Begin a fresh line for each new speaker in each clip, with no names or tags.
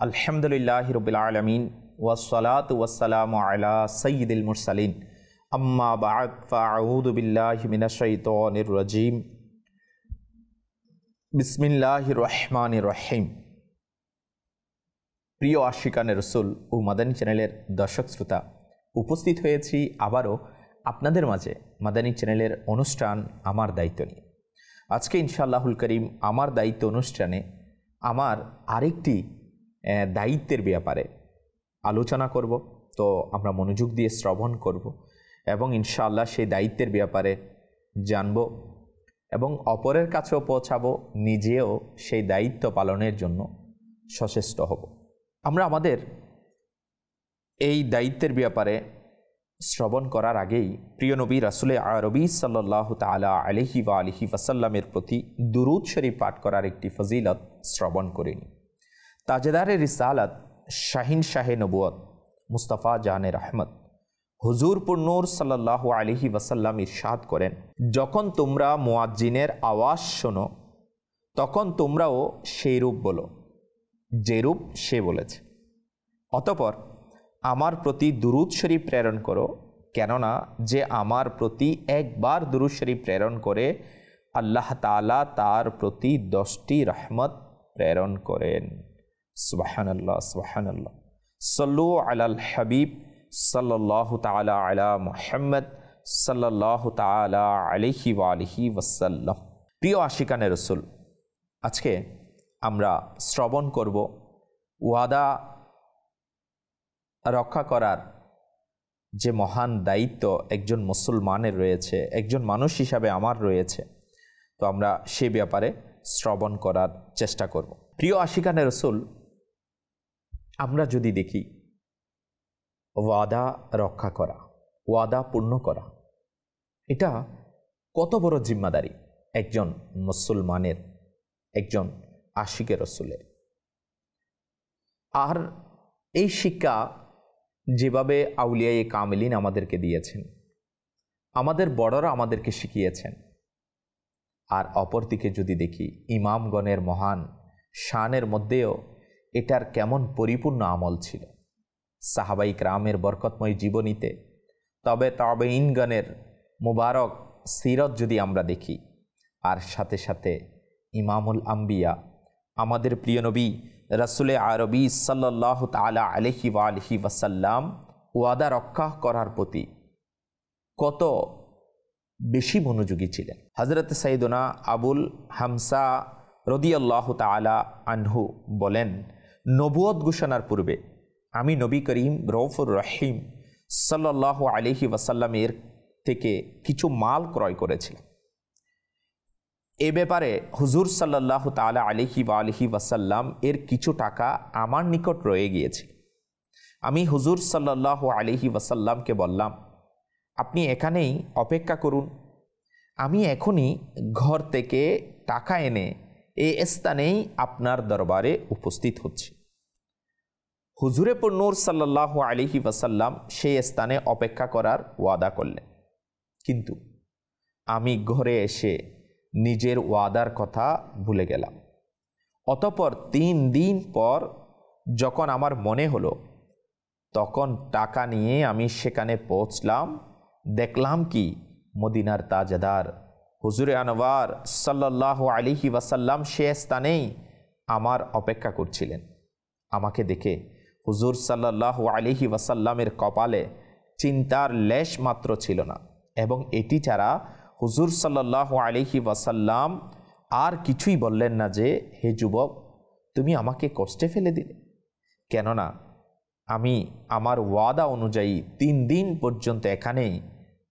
আলহামদুলিল্লাহি রাব্বিল আলামিন ওয়াসসালাতু ওয়াসসালামু আলা সাইয়্যিদিল মুরসালিন আম্মা বা'দ ফাআউযু বিল্লাহি মিনাশ শাইতানির রাজীম বিসমিল্লাহির রহমানির রহিম। প্রিয় আশিকানে রাসূল ও মাদানী চ্যানেলের দর্শক শ্রোতা, উপস্থিত হয়েছি আবারও আপনাদের মাঝে মাদানী চ্যানেলের অনুষ্ঠান আমার দায়িত্ব নিয়ে। আজকে ইনশাআল্লাহুল করিম আমার দায়িত্ব অনুষ্ঠানে আমার আরেকটি দায়িত্বের ব্যাপারে আলোচনা করব। তো আমরা মনোযোগ দিয়ে শ্রবণ করব এবং ইনশাআল্লাহ সেই দায়িত্বের ব্যাপারে জানব এবং অপরের কাছেও পৌঁছাবো, নিজেও সেই দায়িত্ব পালনের জন্য সচেষ্ট হব। আমরা আমাদের এই দায়িত্বের ব্যাপারে শ্রবণ করার আগেই প্রিয় নবী রাসূলে আরবি সাল্লাল্লাহু তাআলা আলাইহি ওয়া আলিহি ওয়াসাল্লামের প্রতি দুরূদ শরীফ পাঠ করার একটি ফজিলত শ্রবণ করে নিই। তাজেদারে রিসালাত শাহিন শাহে নবুয়ত মুস্তাফা জানে রহমত হুজুর পুর-নূর সাল্লাল্লাহু আলাইহি ওয়াসাল্লাম ইরশাদ করেন, যখন তোমরা মুয়াজ্জিনের আওয়াজ শোনো তখন তোমরাও সেই রূপ বলো যেরূপ সে বলেছে। অতঃপর আমার প্রতি দুরূদ শরীফ প্রেরণ করো, কেননা যে আমার প্রতি একবার দুরূদ শরীফ প্রেরণ করে আল্লাহ তাআলা তার প্রতি 10টি রহমত প্রেরণ করেন। সুবহানাল্লাহ সুবহানাল্লাহ। সাল্লু আলাল হাবিব সাল্লাল্লাহু তাআলা আলা মুহাম্মদ সাল্লাল্লাহু তাআলা আলাইহি ওয়া আলিহি ওয়াসাল্লাম। প্রিয় আশিকানে রাসূল, আজকে আমরা শ্রবণ করব ওয়াদা রক্ষা করার যে মহান দায়িত্ব একজন মুসলমানের রয়েছে, একজন মানুষ হিসাবে আমার রয়েছে। তো আমরা সে ব্যাপারে শ্রবণ করার চেষ্টা করব। প্রিয় আশিকানে রাসূল, আমরা যদি দেখি ওয়াদা রক্ষা করা, ওয়াদা পূর্ণ করা, এটা কত বড় জিম্মাদারি একজন মুসলমানের, একজন আশিকে রাসূলের। আর এই শিক্ষা যেভাবে আউলিয়ায়ে কামিলিন আমাদেরকে দিয়েছেন, আমাদের বড়রা আমাদেরকে শিখিয়েছেন। আর অপরদিকে যদি দেখি ইমামগণের মহান শানের মধ্যেও এটার কেমন পরিপূর্ণ আমল ছিল সাহাবাই কেরামের বরকতময় জীবনীতে। তবে তাবেঈনগণের মুবারক সিরত যদি আমরা দেখি, আর সাথে সাথে ইমামুল আম্বিয়া আমাদের প্রিয় নবী রাসূলে আরবি সাল্লাল্লাহু তাআলা আলাইহি ওয়া আলিহি ওয়াসাল্লাম ওয়াদা রক্ষা করার প্রতি কত বেশি মনোযোগী ছিলেন। হযরত সাইয়্যিদুনা আবুল হামসা রাদিয়াল্লাহু তাআলা আনহু বলেন, নবুয়ত ঘোষণার পূর্বে আমি নবী করিম রউফুর রহিম সাল্লাল্লাহু আলাইহি ওয়াসাল্লামের থেকে কিছু মাল ক্রয় করেছিলাম। এ ব্যাপারে হুজুর সাল্লাল্লাহু তাআলা আলাইহি ওয়া আলিহি ওয়াসাল্লাম এর কিছু টাকা আমার নিকট রয়ে গিয়েছে। আমি হুজুর সাল্লাল্লাহু আলাইহি ওয়াসাল্লামকে বললাম, আপনি এখানেই অপেক্ষা করুন, আমি এখনই ঘর থেকে টাকা এনে এই স্থানেই আপনার দরবারে উপস্থিত হচ্ছি। হুজুরে পুর-নূর সাল্লাল্লাহু আলাইহি ওয়াসাল্লাম সেই স্থানে অপেক্ষা করার ওয়াদা করলেন, কিন্তু আমি ঘরে এসে নিজের ওয়াদার কথা ভুলে গেলাম। অতঃপর 3 দিন পর যখন আমার মনে হলো, তখন টাকা নিয়ে আমি সেখানে পৌঁছলাম। দেখলাম কি মদিনার তাজদার হুজুরে আনওয়ার সাল্লাল্লাহু আলাইহি ওয়াসাল্লাম সে স্থানেই আমার অপেক্ষা করছিলেন। আমাকে দেখে হুজুর সাল্লাল্লাহু আলাইহি ওয়াসাল্লামের কপালে চিন্তার লেশ মাত্র ছিল না, এবং এটি ছাড়া হুজুর সাল্লাল্লাহু আলাইহি ওয়াসাল্লাম আর কিছুই বললেন না যে, হে যুবক, তুমি আমাকে কষ্টে ফেলে দিলে, কেননা আমি আমার ওয়াদা অনুযায়ী 3 দিন পর্যন্ত এখানেই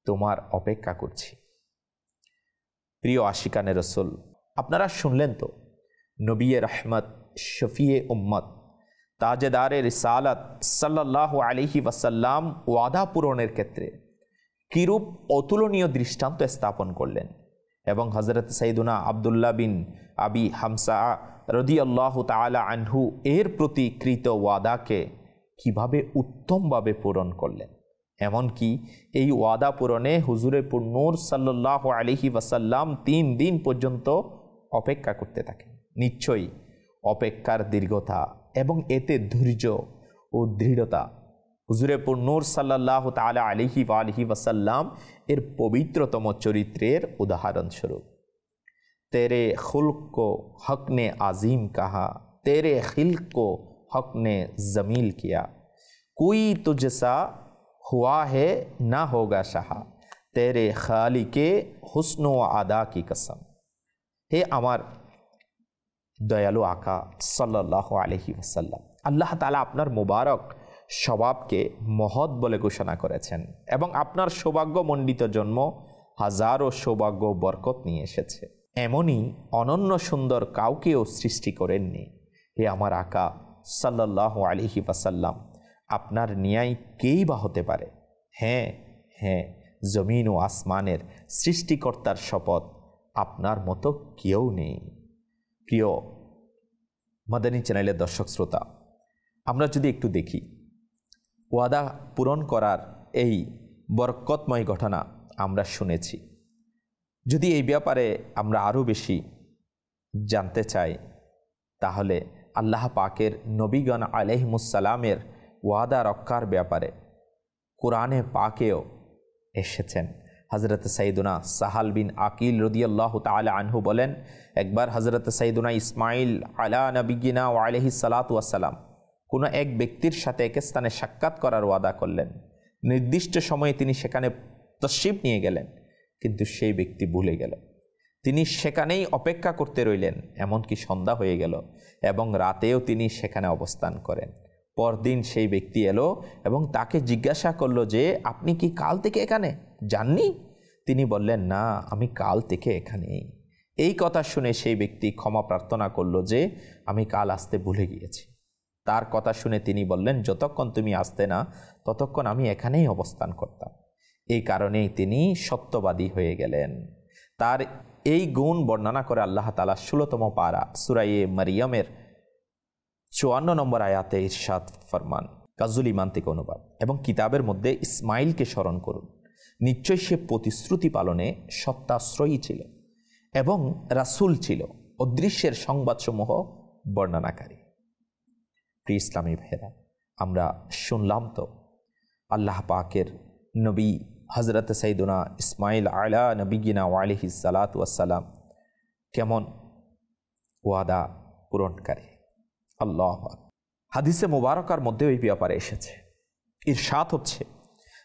তোমার অপেক্ষা করছি। প্রিয় আশিকানে রাসূল, আপনারা শুনলেন তো নবিয়ে রহমত, শফিয়ে উম্মত, তাজেদারে রিসালাত সাল্লাল্লাহু আলাইহি ওয়াসাল্লাম ওয়াদা পূরণের ক্ষেত্রে কিরূপ অতুলনীয় দৃষ্টান্ত স্থাপন করলেন, এবং হযরত সাইয়্যিদুনা আব্দুল্লাহ বিন আবি হামসা রাদিয়াল্লাহু তাআলা আনহু এর প্রতি কৃত ওয়াদাকে কিভাবে উত্তমভাবে পূরণ করলেন। এমনকি এই ওয়াদা পূরণে হুজুরে পুর-নূর সাল্লাল্লাহু আলাইহি ওয়াসাল্লাম 3 দিন পর্যন্ত অপেক্ষা করতে থাকেন। নিশ্চয়ই অপেক্ষার দীর্ঘতা এবং এতে ধৈর্য ও দৃঢ়তা হুজুরে নূর সাল্লাল্লাহু তাআলা আলাইহি ওয়া আলিহি ওয়াসাল্লাম এর পবিত্রতম চরিত্রের উদাহরণস্বরূপ। তেরে খুলক কো হক নে আজিম কাহা, তেরে খিলক কো হক নে জমিল কিয়া, কোই তুঝসা হুয়া হে না হোগা শাহা, তেরে খালিকে হুসন ও আদা কি কসম। হে আমার দয়ালু আকা সাল্লাল্লাহু আলাইহি ওয়াসাল্লাম, আল্লাহ তাআলা আপনার মুবারক স্বভাবকে মহৎ বলে ঘোষণা করেছেন এবং আপনার সৌভাগ্যমণ্ডিত জন্ম হাজারো সৌভাগ্য বরকত নিয়ে এসেছে। এমনই অনন্য সুন্দর কাউকেও সৃষ্টি করেননি। হে আমার আকা সাল্লাল্লাহু আলাইহি ওয়াসাল্লাম, আপনার ন্যায় কেই বা হতে পারে? হ্যাঁ হ্যাঁ, জমিন ও আসমানের সৃষ্টিকর্তার শপথ, আপনার মতো কেউ নেই। প্রিয় মাদানী চ্যানেলের দর্শক শ্রোতা, আমরা যদি একটু দেখি ওয়াদা পূরণ করার এই বরকতময় ঘটনা আমরা শুনেছি। যদি এই ব্যাপারে আমরা আরও বেশি জানতে চাই, তাহলে আল্লাহ পাকের নবীগণ আলাইহিমুসসালামের ওয়াদা রক্ষার ব্যাপারে কোরআনে পাকেও এসেছেন। হজরত সাইদুনা সাহাল বিন আকিল রাদিয়াল্লাহু তাআলা আনহু বলেন, একবার হজরত সাইদুনা ইসমাইল আলা নবিয়িনা ওয়া আলাইহিস সালাতু ওয়াস সালাম কোনো এক ব্যক্তির সাথে এক স্থানে সাক্ষাৎ করার ওয়াদা করলেন। নির্দিষ্ট সময়ে তিনি সেখানে তশরিফ নিয়ে গেলেন, কিন্তু সেই ব্যক্তি ভুলে গেল। তিনি সেখানেই অপেক্ষা করতে রইলেন, এমনকি সন্ধ্যা হয়ে গেল এবং রাতেও তিনি সেখানে অবস্থান করেন। পরদিন সেই ব্যক্তি এলো এবং তাকে জিজ্ঞাসা করলো যে, আপনি কি কাল থেকে এখানে যাননি? তিনি বললেন, না, আমি কাল থেকে এখানেই। এই কথা শুনে সেই ব্যক্তি ক্ষমা প্রার্থনা করলো যে, আমি কাল আসতে ভুলে গিয়েছি। তার কথা শুনে তিনি বললেন, যতক্ষণ তুমি আসতে না ততক্ষণ আমি এখানেই অবস্থান করতাম। এই কারণেই তিনি সত্যবাদী হয়ে গেলেন। তার এই গুণ বর্ণনা করে আল্লাহ তাআলা 16তম পারা সূরা মারিয়ামের 54 নম্বর আয়াতে ইরশাদ ফরমান, কাজুল ইমান থেকে অনুবাদ, এবং কিতাবের মধ্যে ইসমাইলকে স্মরণ করুন, নিশ্চয় সে প্রতিশ্রুতি পালনে সত্যাশ্রয়ী ছিল এবং রাসূল ছিল, অদৃশ্যের সংবাদসমূহ বর্ণনাকারী। প্রিয় ইসলামী ভাইরা, আমরা শুনলাম তো আল্লাহ পাকের নবী হজরত সাইদুনা ইসমাইল আলা নবিয়িনা ওয়া আলাইহিস সালাতু ওয়াস সালাম কেমন ওয়াদা পূরণকারী। আল্লাহ, হাদিসে মুবারকার মধ্যে ওই ব্যাপারে এসেছে। ইরশাদ হচ্ছে,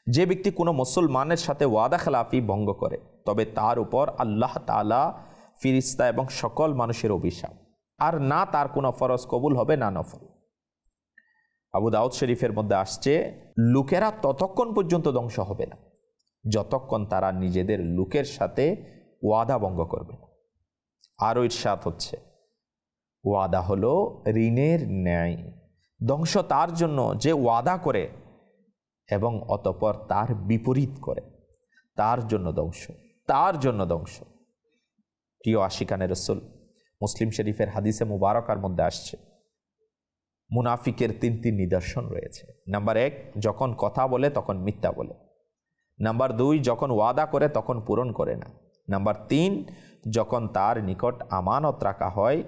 যে ব্যক্তি কোনো মুসলমানের সাথে ওয়াদা খেলাফি ভঙ্গ করে তবে তার উপর আল্লাহ তাআলা, ফিরিস্তা এবং সকল মানুষের অভিশাপ, আর না তার কোনো ফরজ কবুল হবে না নফল। আবু দাউদ শরীফের মধ্যে আসছে, লোকেরা ততক্ষণ পর্যন্ত ধ্বংস হবে না যতক্ষণ তারা নিজেদের লোকের সাথে ওয়াদা ভঙ্গ করবে না। আরও ইরশাদ হচ্ছে, ওয়াদা হলো ঋণের ন্যায়, ধ্বংস তার জন্য যে ওয়াদা করে এবং অতঃপর তার বিপরীত করে, তার জন্য ধ্বংস, তার জন্য ধ্বংস। প্রিয় আশিকানে রাসূল, মুসলিম শরীফের হাদিসে মুবারকার মধ্যে আসছে, মুনাফিকের 3টি নিদর্শন রয়েছে। নাম্বার 1, যখন কথা বলে তখন মিথ্যা বলে। নাম্বার 2, যখন ওয়াদা করে তখন পূরণ করে না। নাম্বার 3, যখন তার নিকট আমানত রাখা হয়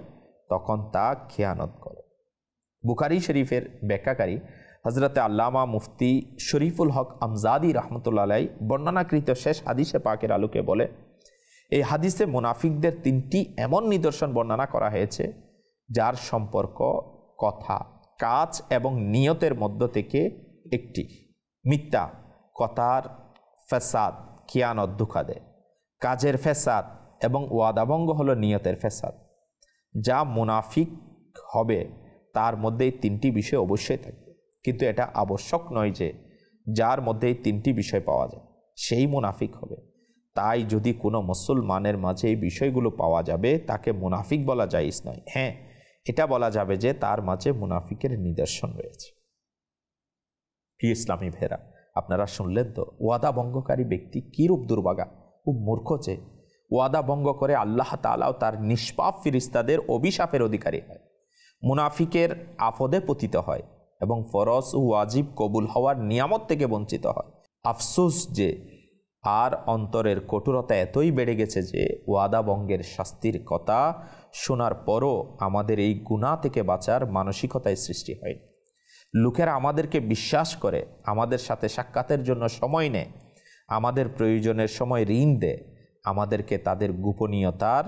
তখন তা খেয়ানত করে। বুখারী শরীফের ব্যাখ্যাকারী হজরতে আল্লামা মুফতি শরীফুল হক আমজাদি রহমতুল্লাহ আলাইহি বর্ণনাকৃত শেষ হাদিসে পাকের আলোকে বলে, এই হাদিসে মুনাফিকদের 3টি এমন নিদর্শন বর্ণনা করা হয়েছে যার সম্পর্ক কথা, কাজ এবং নিয়তের মধ্য থেকে একটি। মিথ্যা, কথার ফেসাদ, খিয়ানত ধোঁকা দেয়। কাজের ফেসাদ এবং ওয়াদাভঙ্গ হলো নিয়তের ফেসাদ। যা মুনাফিক হবে তার মধ্যে এই 3টি বিষয় অবশ্যই থাকবে, কিন্তু এটা আবশ্যক নয় যে যার মধ্যে এই 3টি বিষয় পাওয়া যায় সেই মুনাফিক হবে। তাই যদি কোনো মুসলমানের মাঝে এই বিষয়গুলো পাওয়া যাবে তাকে মুনাফিক বলা জায়েজ নয়। হ্যাঁ, এটা বলা যাবে যে তার মাঝে মুনাফিকের নিদর্শন রয়েছে। প্রিয় ইসলামী ভাইরা, আপনারা শুনলেন তো ওয়াদা ভঙ্গকারী ব্যক্তি কিরূপ দুর্ভাগা ও মূর্খ, যে ওয়াদা ভঙ্গ করে আল্লাহ তাআলাও তার নিষ্পাপ ফিরিস্তাদের অভিশাপের অধিকারী হয়, মুনাফিকের আফদে পতিত হয় এবং ফরজ ও ওয়াজিব কবুল হওয়ার নিয়ামত থেকে বঞ্চিত হয়। আফসোস যে আর অন্তরের কঠোরতা এতই বেড়ে গেছে যে ওয়াদা ভঙ্গের শাস্তির কথা শোনার পরও আমাদের এই গুনাহ থেকে বাঁচার মানসিকতায় সৃষ্টি হয়নি। লোকেরা আমাদেরকে বিশ্বাস করে, আমাদের সাথে সাক্ষাতের জন্য সময় নেয়, আমাদের প্রয়োজনের সময় ঋণ দেয়, আমাদেরকে তাদের গোপনীয়তার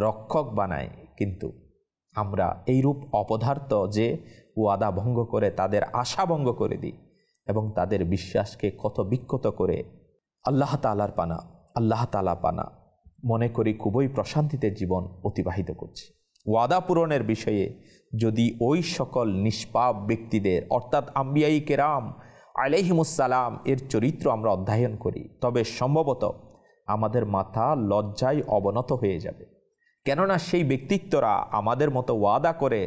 রক্ষক বানায়, কিন্তু আমরা এইরূপ অপদার্থ যে ওয়াদা ভঙ্গ করে তাদের আশা ভঙ্গ করে দিই এবং তাদের বিশ্বাসকে কত বিক্ষত করে আল্লাহ তাআলার পানা, আল্লাহ তাআলা পানা মনে করি খুবই প্রশান্তিতে জীবন অতিবাহিত করছি। ওয়াদা পূরণের বিষয়ে যদি ওই সকল নিষ্পাপ ব্যক্তিদের অর্থাৎ আম্বিয়াই কেরাম আলাইহিমুসসালাম এর চরিত্র আমরা অধ্যয়ন করি, তবে সম্ভবত আমাদের মাথা লজ্জায় অবনত হয়ে যাবে। কেননা সেই ব্যক্তিত্বরা আমাদের মতো ওয়াদা করে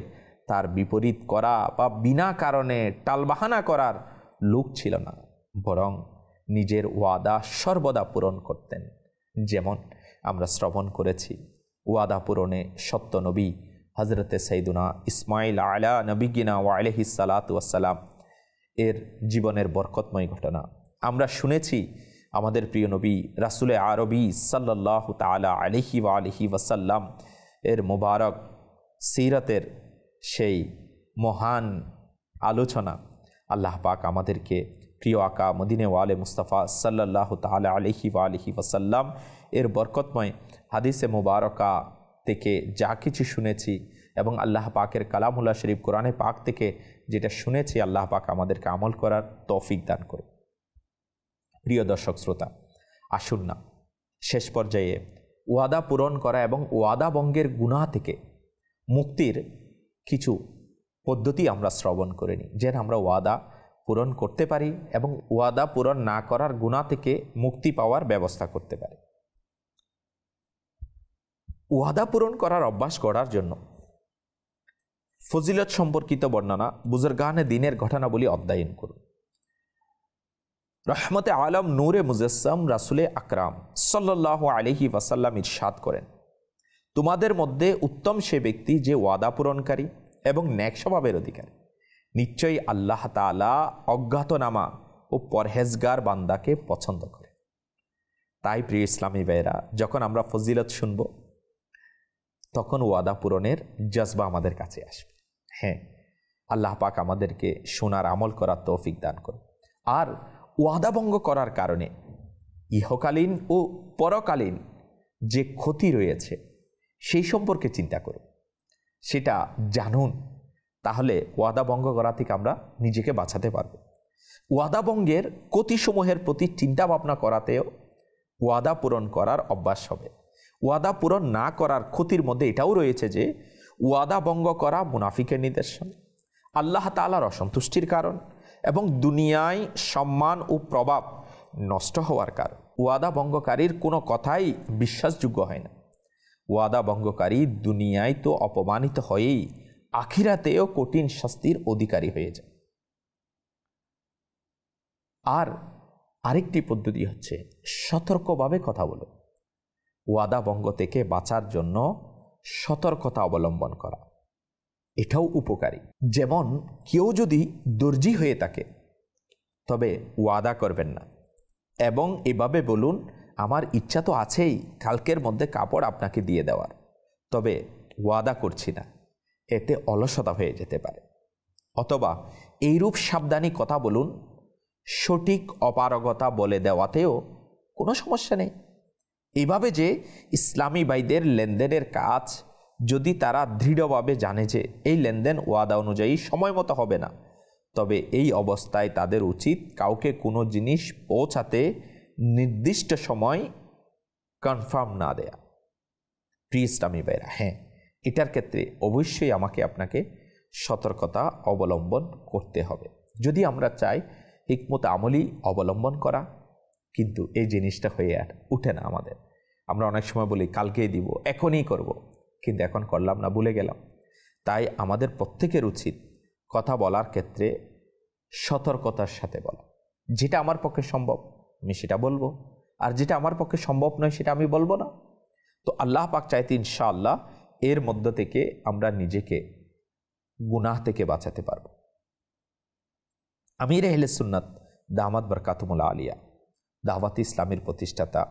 তার বিপরীত করা বা বিনা কারণে টালবাহানা করার লোক ছিল না, বরং নিজের ওয়াদা সর্বদা পূরণ করতেন। যেমন আমরা শ্রবণ করেছি ওয়াদা পূরণে সত্য নবী হজরতে সৈয়দুনা ইসমাইল আলা নবিগিনা ওয়া আলাইহিস সালাতু ওয়াসসালাম এর জীবনের বরকতময় ঘটনা। আমরা শুনেছি আমাদের প্রিয় নবী রাসূলে আরবি সাল্লাল্লাহু তাআলা আলাইহি ওয়া আলিহি ওয়াসাল্লাম এর মুবারক সিরাতের সেই মহান আলোচনা। আল্লাহ পাক আমাদেরকে প্রিয় আকা মদিনে ওয়ালে মুস্তাফা সাল্লাল্লাহু তাআলা আলাইহি ওয়া আলিহি ওয়াসাল্লাম এর বরকতময় হাদিসে মুবারকা থেকে যা কিছু শুনেছি এবং আল্লাহ পাকের কালামুল্লাহ শরীফ কোরআনে পাক থেকে যেটা শুনেছি, আল্লাহ পাক আমাদেরকে আমল করার তৌফিক দান করুন। প্রিয় দর্শক শ্রোতা, আসুন না শেষ পর্যায়ে ওয়াদা পূরণ করা এবং ওয়াদা ভঙ্গের গুনাহ থেকে মুক্তির কিছু পদ্ধতি আমরা শ্রবণ করে নিই, যেন আমরা ওয়াদা পূরণ করতে পারি এবং ওয়াদা পূরণ না করার গুনাহ থেকে মুক্তি পাওয়ার ব্যবস্থা করতে পারি। ওয়াদা পূরণ করার অভ্যাস করার জন্য ফজিলত সম্পর্কিত বর্ণনা, বুজুর্গানে দিনের ঘটনাবলী অধ্যয়ন করুন। রহমতে আলম নূরে মুজাসসাম রাসূলে আকরাম সাল্লাল্লাহু আলাইহি ওয়াসাল্লাম ইরশাদ করেন, তোমাদের মধ্যে উত্তম সে ব্যক্তি যে ওয়াদা পূরণকারী এবং নেক স্বভাবের অধিকারী। নিশ্চয়ই আল্লাহ তাআলা অজ্ঞাতনামা ও পরহেজগার বান্দাকে পছন্দ করে। তাই প্রিয় ইসলামী ভাইয়েরা, যখন আমরা ফজিলত শুনব তখন ওয়াদা পূরণের জজবা আমাদের কাছে আসবে। হ্যাঁ, আল্লাহ পাক আমাদেরকে শোনার আমল করার তৌফিক দান করুন। আর ওয়াদা ভঙ্গ করার কারণে ইহকালীন ও পরকালীন যে ক্ষতি রয়েছে সেই সম্পর্কে চিন্তা করুন, সেটা জানুন, তাহলে ওয়াদা ভঙ্গ করা থেকে আমরা নিজেকে বাঁচাতে পারব। ওয়াদা ভঙ্গের ক্ষতিসমূহের প্রতি চিন্তা ভাবনা করাতেও ওয়াদা পূরণ করার অভ্যাস হবে। ওয়াদা পূরণ না করার ক্ষতির মধ্যে এটাও রয়েছে যে ওয়াদা ভঙ্গ করা মুনাফিকের নিদর্শন, আল্লাহ তাআলার অসন্তুষ্টির কারণ এবং দুনিয়ায় সম্মান ও প্রভাব নষ্ট হওয়ার কারণ। ওয়াদা ভঙ্গকারীর কোনো কথাই বিশ্বাসযোগ্য হয় না। ওয়াদা ভঙ্গকারী দুনিয়ায় তো অপমানিত হয়েই আখিরাতেও কঠিন শাস্তির অধিকারী হয়ে যায়। আর আরেকটি পদ্ধতি হচ্ছে সতর্কভাবে কথা বলো। ওয়াদা ভঙ্গ থেকে বাঁচার জন্য সতর্কতা অবলম্বন করা এটাও উপকারী। যেমন কেউ যদি দর্জি হয়ে থাকে তবে ওয়াদা করবেন না এবং এভাবে বলুন, আমার ইচ্ছা তো আছেই কালকের মধ্যে কাপড় আপনাকে দিয়ে দেওয়ার, তবে ওয়াদা করছি না, এতে অলসতা হয়ে যেতে পারে। অথবা এইরূপ সাবধানী কথা বলুন, সঠিক অপারগতা বলে দেওয়াতেও কোনো সমস্যা নেই। এইভাবে যে ইসলামী ভাইদের লেনদেনের কাজ যদি তারা দৃঢ়ভাবে জানে যে এই লেনদেন ওয়াদা অনুযায়ী সময় মতো হবে না, তবে এই অবস্থায় তাদের উচিত কাউকে কোনো জিনিস পৌঁছাতে নির্দিষ্ট সময় কনফার্ম না দেয়া। প্রিয় ইসলামী ভাইরা, হ্যাঁ, এটার ক্ষেত্রে অবশ্যই আপনাকে সতর্কতা অবলম্বন করতে হবে যদি আমরা চাই হিকমত আমলি অবলম্বন করা। কিন্তু এই জিনিসটা হয়ে উঠে না আমাদের। আমরা অনেক সময় বলি কালকেই দিব, এখনই করব, কিন্তু এখন করলাম না, ভুলে গেলাম। তাই আমাদের প্রত্যেকের উচিত কথা বলার ক্ষেত্রে সতর্কতার সাথে বলা। যেটা আমার পক্ষে সম্ভব আমি সেটা বলবো, আর যেটা আমার পক্ষে সম্ভব নয় সেটা আমি বলবো না। তো আল্লাহ পাক চাইতে ইনশাআল্লাহ এর মধ্য থেকে আমরা নিজেকে গুনাহ থেকে বাঁচাতে পারব। আমির আহলে সুন্নাত দামাত বরকাতুহুল আলিয়া দাওয়াত ইসলামের প্রতিষ্ঠাতা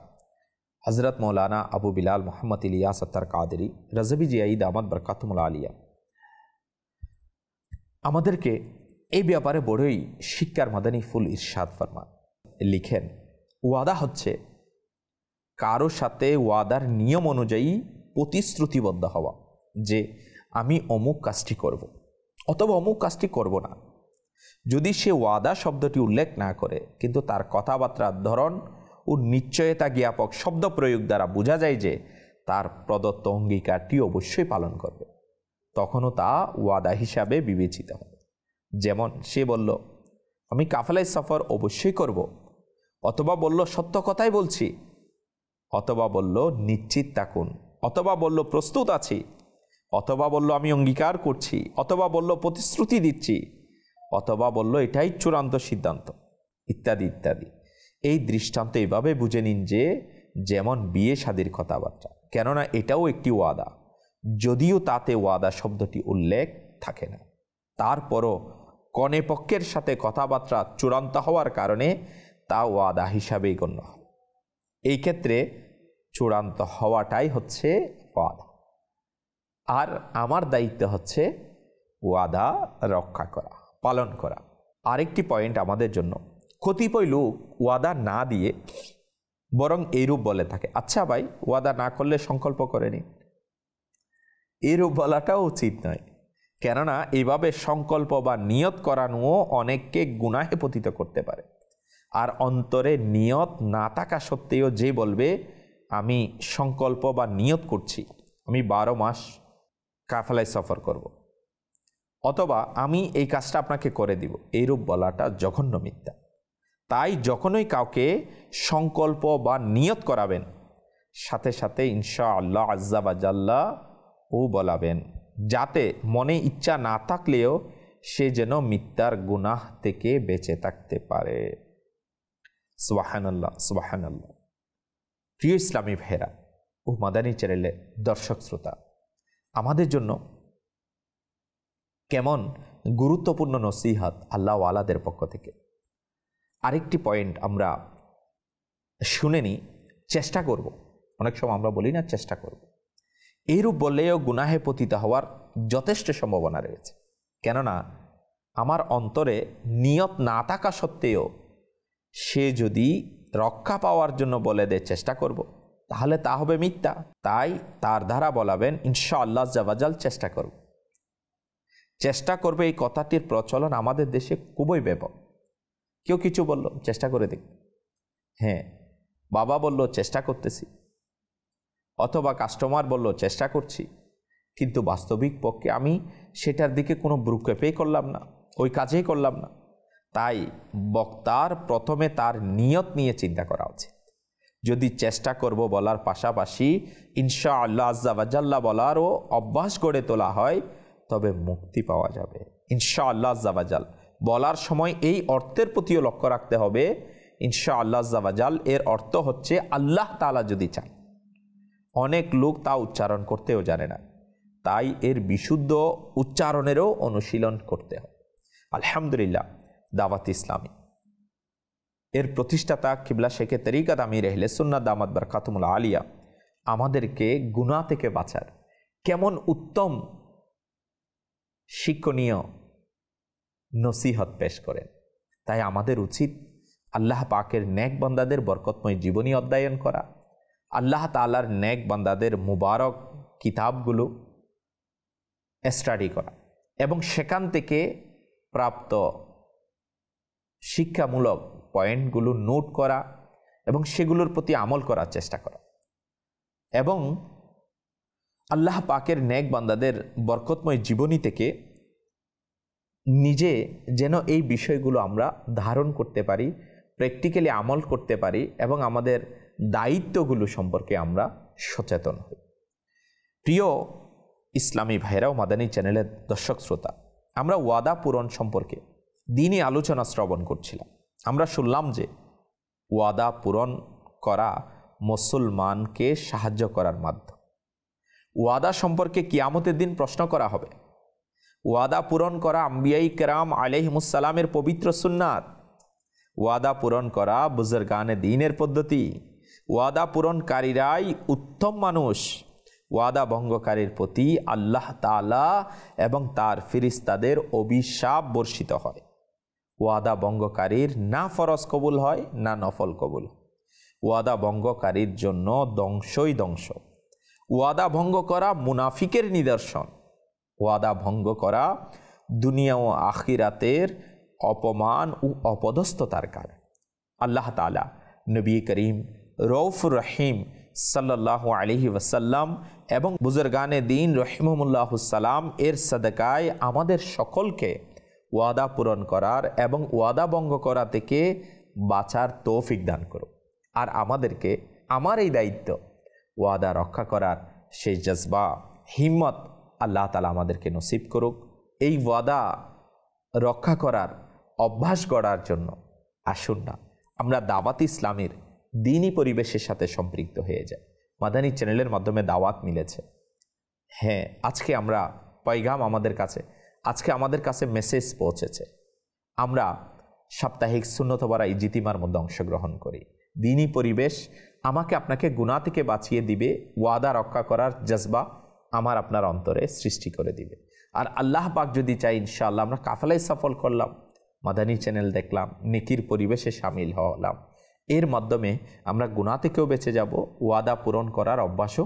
হজরত মৌলানা আবু বিলাল মোহাম্মদ ইলিয়াস আত্তার কাদেরী রাজবি জিয়াই দামাত বরকাতুল আলিয়া আমাদেরকে এই ব্যাপারে বড়ই শিক্ষার মাদানী ফুল ইরশাদ ফরমান। লিখেন, ওয়াদা হচ্ছে কারো সাথে ওয়াদার নিয়ম অনুযায়ী প্রতিশ্রুতিবদ্ধ হওয়া যে আমি অমুক কাজটি করব অথবা অমুক কাজটি করব না। যদি সে ওয়াদা শব্দটি উল্লেখ না করে কিন্তু তার কথাবার্তার ধরন ও নিশ্চয়তা জ্ঞাপক শব্দ প্রয়োগ দ্বারা বোঝা যায় যে তার প্রদত্ত অঙ্গীকারটি অবশ্যই পালন করবে, তখনও তা ওয়াদা হিসাবে বিবেচিত হবে। যেমন সে বলল আমি কাফেলায় সফর অবশ্যই করব, অথবা বলল সত্য কথাই বলছি, অথবা বলল নিশ্চিত থাকুন, অথবা বলল প্রস্তুত আছি, অথবা বলল আমি অঙ্গীকার করছি, অথবা বলল প্রতিশ্রুতি দিচ্ছি, অথবা বলল এটাই চূড়ান্ত সিদ্ধান্ত, ইত্যাদি ইত্যাদি। এই দৃষ্টান্ত এভাবে বুঝে নিন যে যেমন বিয়ে শাদীর কথাবার্তা, কেননা এটাও একটি ওয়াদা, যদিও তাতে ওয়াদা শব্দটি উল্লেখ থাকে না, তারপরও কনে পক্ষের সাথে কথাবার্তা চূড়ান্ত হওয়ার কারণে তা ওয়াদা হিসাবেই গণ্য হয়। এই ক্ষেত্রে চূড়ান্ত হওয়াটাই হচ্ছে ওয়াদা, আর আমার দায়িত্ব হচ্ছে ওয়াদা রক্ষা করা, পালন করা। আরেকটি পয়েন্ট আমাদের জন্য, কতিপয় লোক ওয়াদা না দিয়ে বরং এইরূপ বলে থাকে, আচ্ছা ভাই ওয়াদা না করলে সংকল্প করে নিন। এইরূপ বলাটাও উচিত নয়, কেননা এইভাবে সংকল্প বা নিয়ত করানোও অনেককে গুনাহে পতিত করতে পারে। আর অন্তরে নিয়ত না থাকা সত্ত্বেও যে বলবে আমি সংকল্প বা নিয়ত করছি আমি 12 মাস কাফেলায় সফর করব, অথবা আমি এই কাজটা আপনাকে করে দিব, এইরূপ বলাটা জঘন্য মিথ্যা। তাই যখনই কাউকে সংকল্প বা নিয়ত করাবেন সাথে সাথে ইনশাআল্লাহ আজ্জা বা জাল্লা ও বলাবেন, যাতে মনে ইচ্ছা না থাকলেও সে যেন মিথ্যার গুনাহ থেকে বেঁচে থাকতে পারে। সুবহানাল্লাহ, সুবহানাল্লাহ। প্রিয় ইসলামী ভাইরা ও মাদানী চ্যানেলের দর্শক শ্রোতা, আমাদের জন্য কেমন গুরুত্বপূর্ণ নসিহত আল্লাহ ওয়ালাদের পক্ষ থেকে। আরেকটি পয়েন্ট আমরা শুনে নিই, চেষ্টা করব। অনেক সময় আমরা বলি না চেষ্টা করব, এইরূপ বললেও গুনাহে পতিত হওয়ার যথেষ্ট সম্ভাবনা রয়েছে। কেননা আমার অন্তরে নিয়ত না থাকা সত্ত্বেও সে যদি রক্ষা পাওয়ার জন্য বলে দেয় চেষ্টা করব, তাহলে তা হবে মিথ্যা। তাই তার দ্বারা বলাবেন ইনশাআল্লাহ জাওয়াজাল চেষ্টা করব। চেষ্টা করবে এই কথাটির প্রচলন আমাদের দেশে খুবই ব্যাপক। কেউ কিছু বলল চেষ্টা করে দেখ, হ্যাঁ বাবা বলল চেষ্টা করতেছি, অথবা কাস্টমার বলল চেষ্টা করছি, কিন্তু বাস্তবিক পক্ষে আমি সেটার দিকে কোনো ভ্রুক্ষেপই করলাম না, ওই কাজেই করলাম না। তাই বক্তার প্রথমে তার নিয়ত নিয়ে চিন্তা করা উচিত। যদি চেষ্টা করব বলার পাশাপাশি ইনশাআল্লাহ আজ্জা ওয়া জাল্লা বলারও অভ্যাস গড়ে তোলা হয়, তবে মুক্তি পাওয়া যাবে ইনশাআল্লাহ আজ্জা ওয়া জাল। বলার সময় এই অর্থের প্রতিও লক্ষ্য রাখতে হবে, ইনশাআল্লাহ আজ্জা ওয়া জাল এর অর্থ হচ্ছে আল্লাহ তাআলা যদি চান। অনেক লোক তা উচ্চারণ করতেও জানে না, তাই এর বিশুদ্ধ উচ্চারণেরও অনুশীলন করতে হবে। আলহামদুলিল্লাহ, দাওয়াত ইসলামী এর প্রতিষ্ঠাতা কিবলা শেখে তরিকাত আমির আহলে সুন্নাত দামাত বরকাতুল আলিয়া আমাদেরকে গুনাহ থেকে বাঁচার কেমন উত্তম শিক্ষণীয় নসিহত পেশ করেন। তাই আমাদের উচিত আল্লাহ পাকের নেক বান্দাদের বরকতময় জীবনী অধ্যয়ন করা, আল্লাহ তাআলার নেক বান্দাদের মুবারক কিতাবগুলো স্টাডি করা এবং সেখান থেকে প্রাপ্ত শিক্ষামূলক পয়েন্টগুলো নোট করা এবং সেগুলোর প্রতি আমল করার চেষ্টা করা, এবং আল্লাহ পাকের নেক বান্দাদের বরকতময় জীবনী থেকে নিজে যেন এই বিষয়গুলো আমরা ধারণ করতে পারি, প্র্যাকটিক্যালি আমল করতে পারি এবং আমাদের দায়িত্বগুলো সম্পর্কে আমরা সচেতন হই। প্রিয় ইসলামী ভাইরা ও মাদানী চ্যানেলের দর্শক শ্রোতা, আমরা ওয়াদা পূরণ সম্পর্কে দিনই আলোচনা শ্রবণ করছিলাম। আমরা শুনলাম যে ওয়াদা পূরণ করা মুসলমানকে সাহায্য করার মাধ্যম। ওয়াদা সম্পর্কে কিয়ামতের দিন প্রশ্ন করা হবে। ওয়াদা পূরণ করা আম্বিয়াই কেরাম আলাইহিমুস সালামের পবিত্র সুন্নাত। ওয়াদা পূরণ করা বুজুর্গানে দ্বীনের পদ্ধতি। ওয়াদা পূরণকারীরাই উত্তম মানুষ। ওয়াদা ভঙ্গকারীর প্রতি আল্লাহ তাআলা এবং তার ফেরেশতাদের অভিশাপ বর্ষিত হয়। ওয়াদা ভঙ্গকারীর না ফরজ কবুল হয় না নফল কবুল। ওয়াদা ভঙ্গকারীর জন্য ধ্বংসই ধ্বংস। ওয়াদা ভঙ্গ করা মুনাফিকের নিদর্শন। ওয়াদা ভঙ্গ করা দুনিয়া ও আখিরাতের অপমান ও অপদস্থতার কারণ। আল্লাহ তাআলা নবী করিম রউফুর রহিম সাল্লাল্লাহু আলাইহি ওয়াসাল্লাম এবং বুজুর্গানে দ্বীন রহিমহুল্লাহুস সালাম এর সাদকায় আমাদের সকলকে ওয়াদা পূরণ করার এবং ওয়াদা ভঙ্গ করা থেকে বাঁচার তৌফিক দান করুন। আর আমাদেরকে আমার এই দায়িত্ব ওয়াদা রক্ষা করার সেই জজবা হিম্মত আল্লাহ তাআলা আমাদেরকে নসিব করুক। এই ওয়াদা রক্ষা করার অভ্যাস গড়ার জন্য আসুন না আমরা দাওয়াত ইসলামের দ্বীনি পরিবেশের সাথে সম্পৃক্ত হয়ে যাই। মাদানী চ্যানেলের মাধ্যমে দাওয়াত মিলেছে। হ্যাঁ, আজকে আমরা পয়গাম আমাদের কাছে মেসেজ পৌঁছেছে। আমরা সাপ্তাহিক সুন্নত বারা ইজতিমার মধ্যে অংশগ্রহণ করি। দ্বীনি পরিবেশ আমাকে আপনাকে গুনাহ থেকে বাঁচিয়ে দিবে, ওয়াদা রক্ষা করার জজবা আমার আপনার অন্তরে সৃষ্টি করে দিবে। আর আল্লাহ পাক যদি চাই ইনশাআল্লাহ আমরা কাফেলায় সফল করলাম, মাদানী চ্যানেল দেখলাম, নেকির পরিবেশে শামিল হলাম। এর মাধ্যমে আমরা গুনাহ থেকেও বেঁচে যাব, ওয়াদা পূরণ করার অভ্যাসও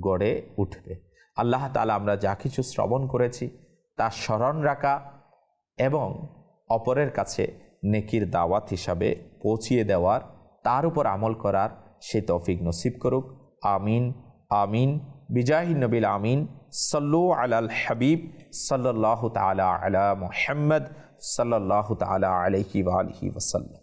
গড়ে উঠবে। আল্লাহ তাআলা আমরা যা কিছু শ্রবণ করেছি তা স্মরণ রাখা এবং অপরের কাছে নেকির দাওয়াত হিসাবে পৌঁছিয়ে দেওয়ার, তার উপর আমল করার সে তৌফিক নসিব করুক। আমিন আমিন বিজাহি নবিল আমিন। সাল্লু আলাল হাবিব সাল্লাল্লাহু তাআলা আলা মুহাম্মদ সাল্লাল্লাহু তাআলা আলাইহি ওয়া আলিহি ওয়াসাল্লাম।